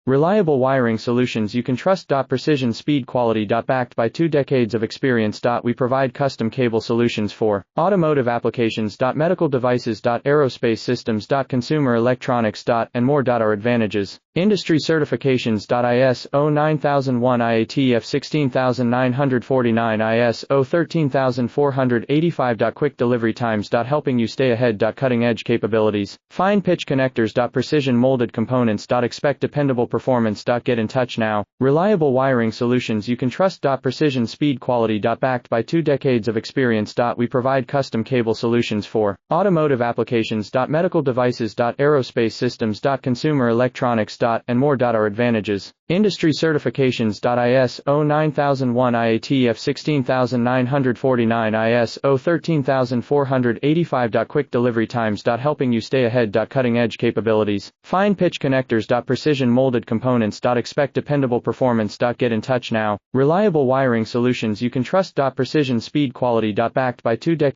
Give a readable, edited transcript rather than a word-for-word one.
Reliable wiring solutions you can trust. Precision speed quality. Backed by 2 decades of experience. We provide custom cable solutions for automotive applications. Medical devices. Aerospace systems. Consumer electronics. And more. Our advantages. Industry certifications. ISO 9001 IATF 16949 ISO 13485. Quick delivery times. Helping you stay ahead. Cutting edge capabilities. Fine pitch connectors. Precision molded components. Expect dependable performance. Get in touch now. Reliable wiring solutions you can trust. Precision speed quality. Backed by 2 decades of experience. We provide custom cable solutions for automotive applications. Medical devices. Aerospace systems. Consumer electronics. And more. Our advantages. Industry certifications. ISO 9001 IATF 16949 ISO 13485. Quick delivery times. Helping you stay ahead. Cutting edge capabilities. Fine pitch connectors. Precision molded components. Expect dependable performance. Get in touch now. Reliable wiring solutions you can trust. Precision speed quality. Backed by 2 decades.